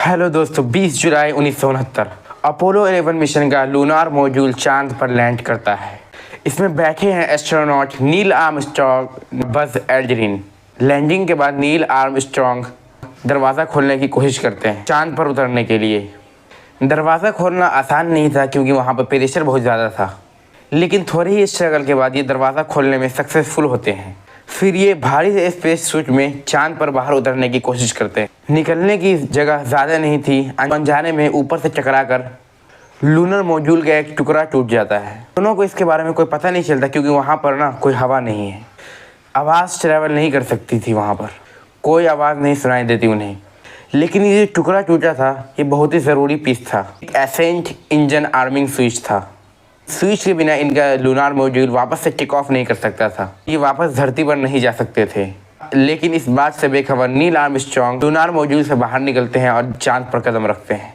Hello दोस्तों, 20 जुलाई 1969 Apollo 11 mission का लूनार मॉड्यूल चांद पर लैंड करता है। इसमें बैठे हैं astronaut Neil Armstrong, Buzz Aldrin. Landing के बाद नील आर्मस्ट्रॉन्ग दरवाज़ा खोलने की कोशिश करते हैं चांद पर उतरने के लिए। दरवाज़ा खोलना आसान नहीं था क्योंकि वहाँ पर प्रेशर बहुत ज़्यादा था, लेकिन थोड़ी ही स्ट्रगल के बाद ये दरवाज़ा खोलने में सक्सेसफुल होते हैं। फिर ये भारी स्पेस सूट में चांद पर बाहर उतरने की कोशिश करते हैं। निकलने की जगह ज़्यादा नहीं थी, अनजाने में ऊपर से टकराकर लूनर मॉड्यूल का एक टुकड़ा टूट जाता है। दोनों को इसके बारे में कोई पता नहीं चलता क्योंकि वहाँ पर ना कोई हवा नहीं है, आवाज़ ट्रैवल नहीं कर सकती थी, वहाँ पर कोई आवाज़ नहीं सुनाई देती उन्हें। लेकिन ये टुकड़ा टूटा था, ये बहुत ही ज़रूरी पीस था। एक एसेंट इंजन आर्मिंग स्विच था। स्विच के बिना इनका लूनार मॉड्यूल वापस से टेक ऑफ नहीं कर सकता था। ये वापस धरती पर नहीं जा सकते थे। लेकिन इस बात से बेखबर नील आर्मस्ट्रॉन्ग लूनार मॉड्यूल से बाहर निकलते हैं और चांद पर कदम रखते हैं।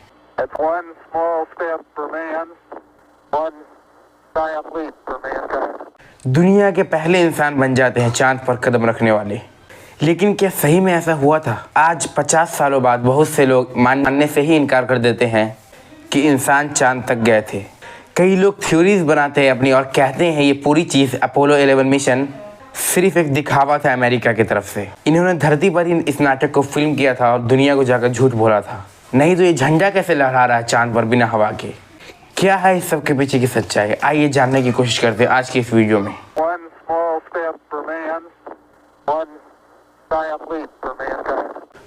दुनिया के पहले इंसान बन जाते हैं चांद पर कदम रखने वाले। लेकिन क्या सही में ऐसा हुआ था? आज 50 सालों बाद बहुत से लोग मानने से ही इनकार कर देते हैं कि इंसान चांद तक गए थे। कई लोग थ्योरीज बनाते हैं अपनी और कहते हैं ये पूरी चीज़ अपोलो 11 मिशन सिर्फ एक दिखावा था अमेरिका की तरफ से। इन्होंने धरती पर ही इस नाटक को फिल्म किया था और दुनिया को जाकर झूठ बोला था। नहीं तो ये झंडा कैसे लहरा रहा है चांद पर बिना हवा के? क्या है इस सब के पीछे की सच्चाई? आइए जानने की कोशिश करते हैं आज की इस वीडियो में।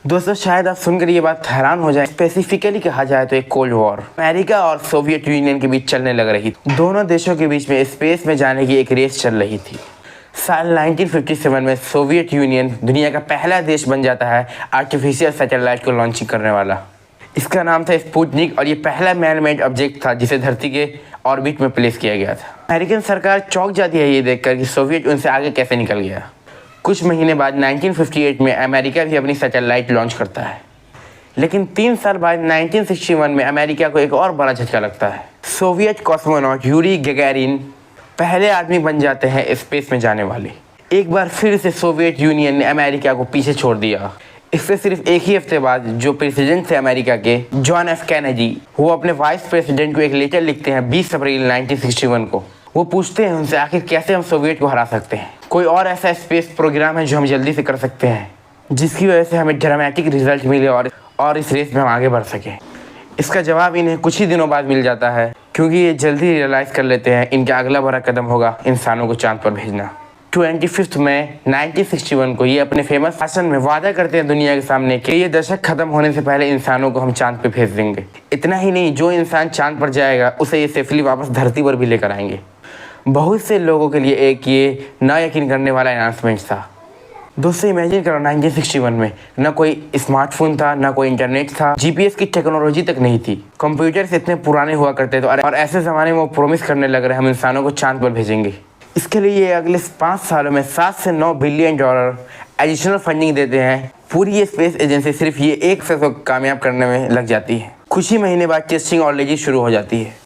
दोस्तों, शायद आप सुनकर ये बात हैरान हो जाए। स्पेसिफिकली कहा जाए तो एक कोल्ड वॉर अमेरिका और सोवियत यूनियन के बीच चलने लग रही थी। दोनों देशों के बीच में स्पेस में जाने की एक रेस चल रही थी। साल 1957 में सोवियत यूनियन दुनिया का पहला देश बन जाता है आर्टिफिशियल सैटेलाइट को लॉन्चिंग करने वाला। इसका नाम था स्पुतनिक और ये पहला मैन मेड ऑब्जेक्ट था जिसे धरती के ऑर्बिट में प्लेस किया गया था। अमेरिकन सरकार चौंक जाती है ये देखकर कि सोवियत उनसे आगे कैसे निकल गया। कुछ महीने बाद 1958 में अमेरिका भी अपनी सैटेलाइट लॉन्च करता है। लेकिन 3 साल बाद 1961 में अमेरिका को एक और बड़ा झटका लगता है। सोवियत कॉस्मोनॉट यूरी गैगारिन पहले आदमी बन जाते हैं स्पेस में जाने वाले। एक बार फिर से सोवियत यूनियन ने अमेरिका को पीछे छोड़ दिया। इससे सिर्फ एक ही हफ्ते बाद जो प्रेसिडेंट थे अमेरिका के, जॉन एफ कैनेडी, वो अपने वाइस प्रेसिडेंट को एक लेटर लिखते हैं 20 अप्रैल 1961 को। वो पूछते हैं उनसे आखिर कैसे हम सोवियत को हरा सकते हैं, कोई और ऐसा स्पेस प्रोग्राम है जो हम जल्दी से कर सकते हैं जिसकी वजह से हमें ड्रामेटिक रिजल्ट मिले और इस रेस में हम आगे बढ़ सकें। इसका जवाब इन्हें कुछ ही दिनों बाद मिल जाता है क्योंकि ये जल्दी रियलाइज़ कर लेते हैं इनका अगला बड़ा कदम होगा इंसानों को चांद पर भेजना। 25 मई 1961 को ये अपने फेमस भाषण में वादा करते हैं दुनिया के सामने कि ये दशक खत्म होने से पहले इंसानों को हम चांद पर भेज देंगे। इतना ही नहीं, जो इंसान चांद पर जाएगा उसे ये सेफली वापस धरती पर भी लेकर आएंगे। बहुत से लोगों के लिए एक ये ना यकीन करने वाला अनाउंसमेंट था। दोस्तों, इमेजिन करो 1961 में ना कोई स्मार्टफोन था, ना कोई इंटरनेट था, जीपीएस की टेक्नोलॉजी तक नहीं थी, कंप्यूटर्स इतने पुराने हुआ करते थे और ऐसे ज़माने में वो प्रॉमिस करने लग रहे हम इंसानों को चांद पर भेजेंगे। इसके लिए ये अगले 5 सालों में 7 से 9 बिलियन डॉलर एडिशनल फंडिंग देते हैं। पूरी ये स्पेस एजेंसी सिर्फ ये एक से को कामयाब करने में लग जाती है। कुछ ही महीने बाद टेस्टिंग ऑलरेडी शुरू हो जाती है।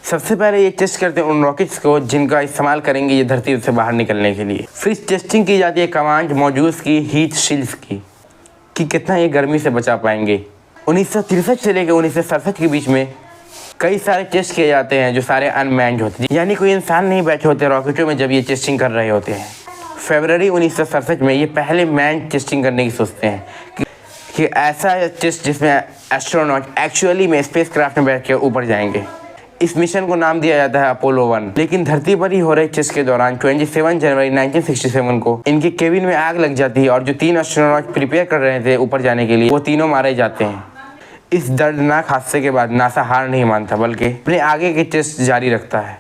सबसे पहले ये टेस्ट करते हैं उन रॉकेट्स को जिनका इस्तेमाल करेंगे ये धरती से बाहर निकलने के लिए। फिर टेस्टिंग की जाती है कमांड मॉड्यूल्स की, हीट शील्ड्स की, कि कितना ये गर्मी से बचा पाएंगे। 1963 से लेकर 1967 के बीच में कई सारे टेस्ट किए जाते हैं जो सारे अनमैन्ड होते हैं, यानी कोई इंसान नहीं बैठे होते रॉकेटों में जब ये टेस्टिंग कर रहे होते हैं। फरवरी 1967 में ये पहले मैन टेस्टिंग करने की सोचते हैं कि ऐसा टेस्ट जिसमें एस्ट्रोनॉट एक्चुअली में स्पेस क्राफ्ट में बैठ कर ऊपर जाएंगे। इस मिशन को नाम दिया जाता है अपोलो 1। लेकिन धरती पर ही हो रहे टेस्ट के दौरान 27 जनवरी 1967 को इनके केबिन में आग लग जाती है और जो 3 एस्ट्रोनॉट प्रिपेयर कर रहे थे ऊपर जाने के लिए वो तीनों मारे जाते हैं। इस दर्दनाक हादसे के बाद नासा हार नहीं मानता बल्कि अपने आगे के टेस्ट जारी रखता है।